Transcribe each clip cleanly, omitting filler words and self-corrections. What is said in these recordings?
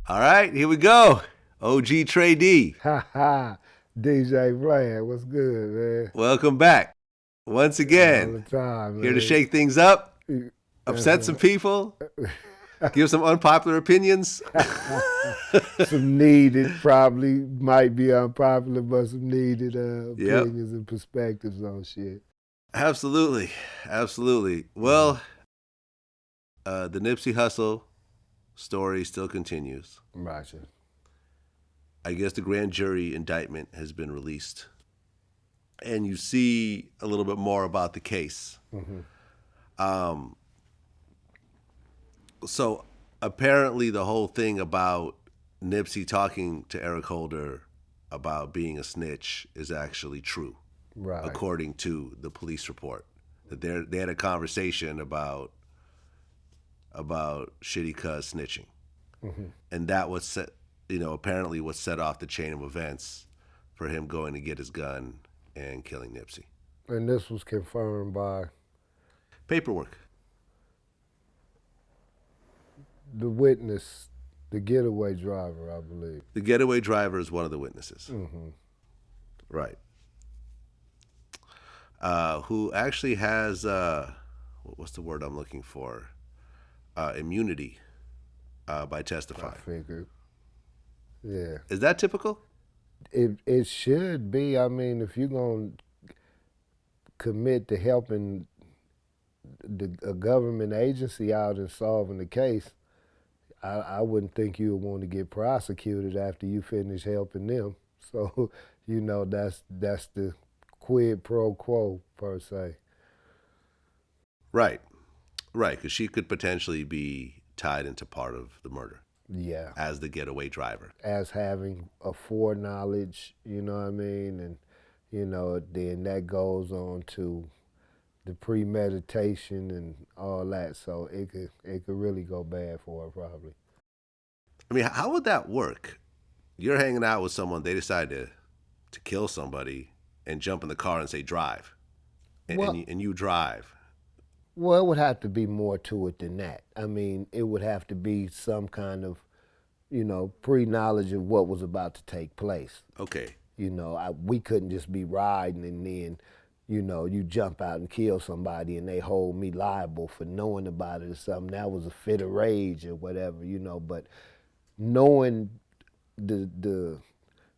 All right, here we go. OG Trey D. Ha ha. DJ playing. What's good, man? Welcome back. Once All again, the time, here to man. shake things up, upset some Uh-huh. people, give some unpopular opinions. Some needed, probably might be unpopular, but some needed Yep, opinions and perspectives on shit. absolutely. Absolutely. Well, the Nipsey Hussle story still continues. Gotcha. I guess the grand jury indictment has been released, and you see a little bit more about the case. Mm-hmm. Um, so apparently, the whole thing about Nipsey talking to Eric Holder about being a snitch is actually true, Right. according to the police report. That they had a conversation about shitty cuz snitching, Mm-hmm. and that was apparently what set off the chain of events for him going to get his gun and killing Nipsey. And this was confirmed by Paperwork. the witness, the getaway driver, I believe. The getaway driver is one of the witnesses, Mm-hmm. right? Who actually has what's the word I'm looking for? Immunity by I testifying. figured. Yeah. Is that typical? It should be. I mean, if you're gonna commit to helping a government agency out in solving the case, I wouldn't think you would want to get prosecuted after you finish helping them. So, that's the quid pro quo per se. Right, right, because she could potentially be tied into part of the murder Yeah, as the getaway driver. as having a foreknowledge, you know what I mean, and then that goes on to the premeditation and all that. So it could really go bad for her probably. I mean, how would that work? You're hanging out with someone, they decide to kill somebody and jump in the car and say drive, Well, and you drive. Well, it would have to be more to it than that. I mean, it would have to be some kind of, pre-knowledge of what was about to take place. Okay, We couldn't just be riding and then, you jump out and kill somebody and they hold me liable for knowing about it or something. That was a fit of rage or whatever, But knowing the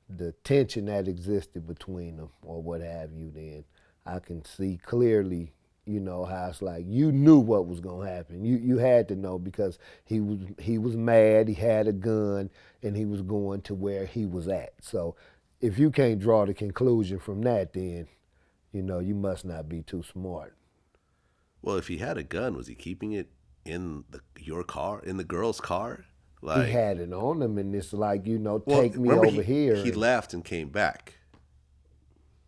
the tension that existed between them or what have you, then I can see clearly, how it's like you knew what was gonna happen. You had to know because he was mad, he had a gun, and he was going to where he was at. So if you can't draw the conclusion from that, then you must not be too smart. well, if he had a gun, was he keeping it in your car, in the girl's car? He Like, had it on him, and it's like, well, take me remember over here. he left and came back.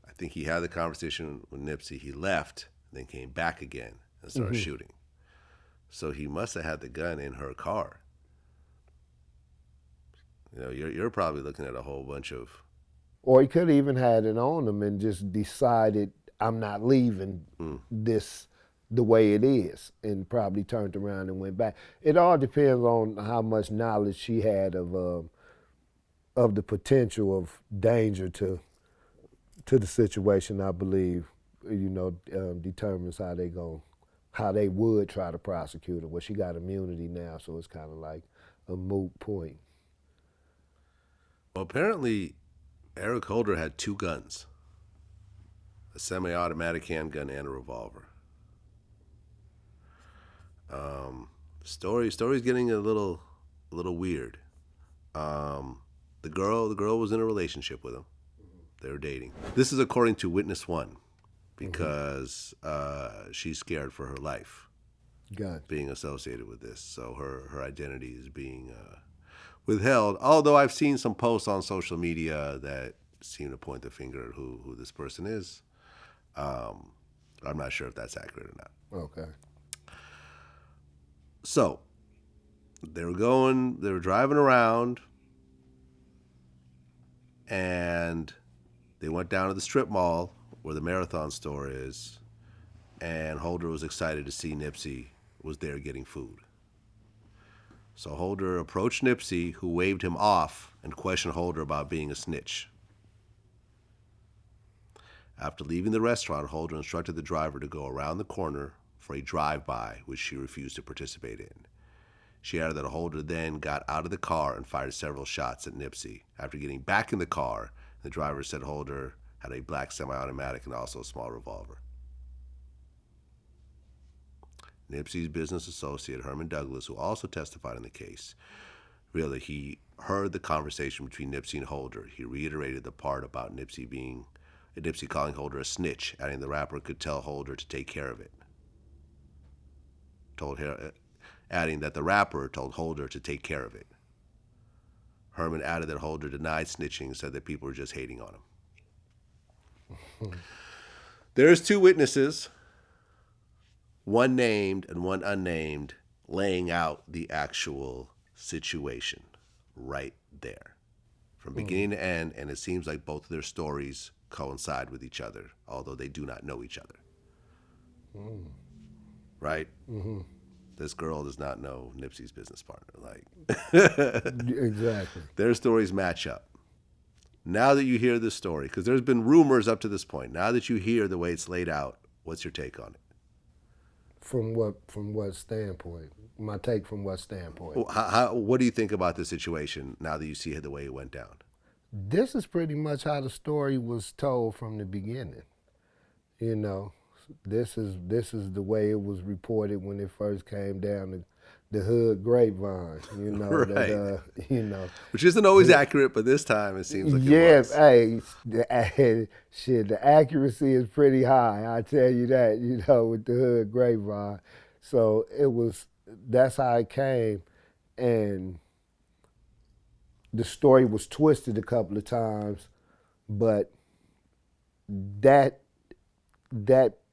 I think he had the conversation with Nipsey. He left, and then came back again and started shooting. So he must have had the gun in her car. You're probably looking at a whole bunch of. Or he could have even had it on him and just decided, I'm not leaving this the way it is, and probably turned around and went back. It all depends on how much knowledge she had of the potential of danger to the situation. I believe, determines how they would try to prosecute her. Well, she got immunity now, so it's kind of like a moot point. Well, apparently, Eric Holder had two guns: a semi-automatic handgun and a revolver. Story's getting a little weird. The girl was in a relationship with him. They were dating. This is according to witness one, because she's scared for her life Gun. being associated with this. So her identity is being withheld. Although I've seen some posts on social media that seem to point the finger at who this person is. I'm not sure if that's accurate or not. Okay. So they were driving around, and they went down to the strip mall where the Marathon store is, and Holder was excited to see Nipsey was there getting food. So Holder approached Nipsey, who waved him off and questioned Holder about being a snitch. After leaving the restaurant, Holder instructed the driver to go around the corner for a drive-by, which she refused to participate in. She added that Holder then got out of the car and fired several shots at Nipsey. After getting back in the car, the driver said Holder had a black semi-automatic and also a small revolver. Nipsey's business associate, Herman Douglas, who also testified in the case, revealed that he heard the conversation between Nipsey and Holder. He reiterated the part about Nipsey calling Holder a snitch, adding the rapper could tell Holder to take care of it. Adding that the rapper told Holder to take care of it. Herman added that Holder denied snitching and said that people were just hating on him. There's two witnesses, one named and one unnamed, laying out the actual situation right there from beginning to end, and it seems like both of their stories coincide with each other, although they do not know each other. Right? Mm-hmm. This girl does not know Nipsey's business partner. Exactly. Their stories match up. Now that you hear this story, because there's been rumors up to this point, now that you hear the way it's laid out, what's your take on it? From what standpoint? My take from what standpoint? What do you think about the situation now that you see the way it went down? This is pretty much how the story was told from the beginning. You know, this is the way it was reported when it first came down the hood grapevine. You know, right. That, which isn't always accurate, but this time it seems like it was. Hey, the accuracy is pretty high. I tell you that. You know, with the hood grapevine. So that's how it came, and the story was twisted a couple of times, but that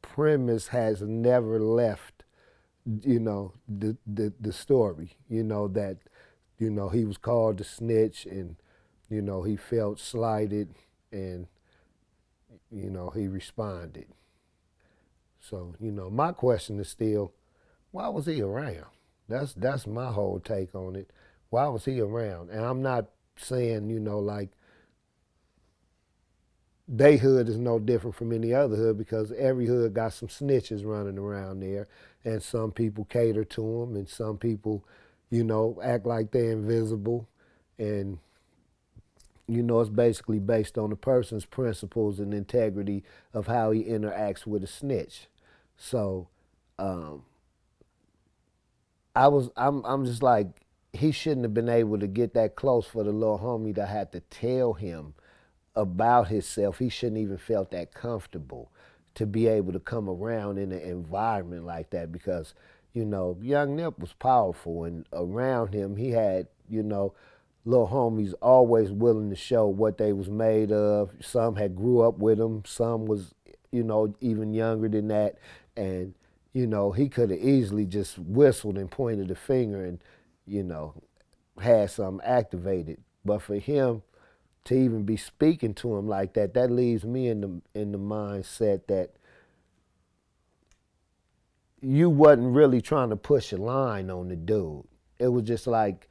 premise has never left, you know, the story, you know, that, you know, he was called a snitch and, you know, he felt slighted and, you know, he responded. So, you know, my question is still, why was he around? That's my whole take on it. Why was he around? And I'm not saying, you know, like, they hood is no different from any other hood, because every hood got some snitches running around there, and some people cater to them, and some people, you know, act like they're invisible, and, you know, it's basically based on the person's principles and integrity of how he interacts with a snitch. So, I'm just like, he shouldn't have been able to get that close for the little homie to have to tell him about himself. He shouldn't even felt that comfortable to be able to come around in an environment like that, because, you know, young Nip was powerful, and around him he had, you know, little homies always willing to show what they was made of. Some had grew up with him, some was, you know, even younger than that, and, you know, he could have easily just whistled and pointed a finger and, you know, had something activated. But for him to even be speaking to him like that, that leaves me in the mindset that you wasn't really trying to push a line on the dude. It was just like,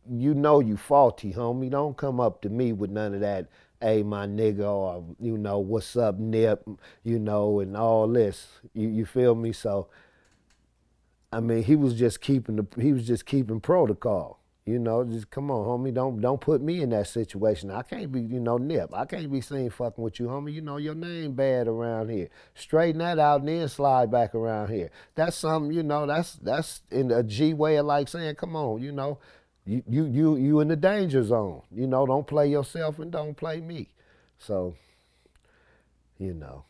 you know you faulty, homie. Don't come up to me with none of that, hey, my nigga, or, you know, what's up, Nip, you know, and all this. You feel me? So, I mean, he was just keeping protocol. You know, just come on, homie. Don't put me in that situation. I can't be, you know, Nip. I can't be seen fucking with you, homie. You know your name bad around here. Straighten that out and then slide back around here. That's something, you know, that's in a G way of like saying, come on, you know, you in the danger zone. You know, don't play yourself and don't play me. So, you know.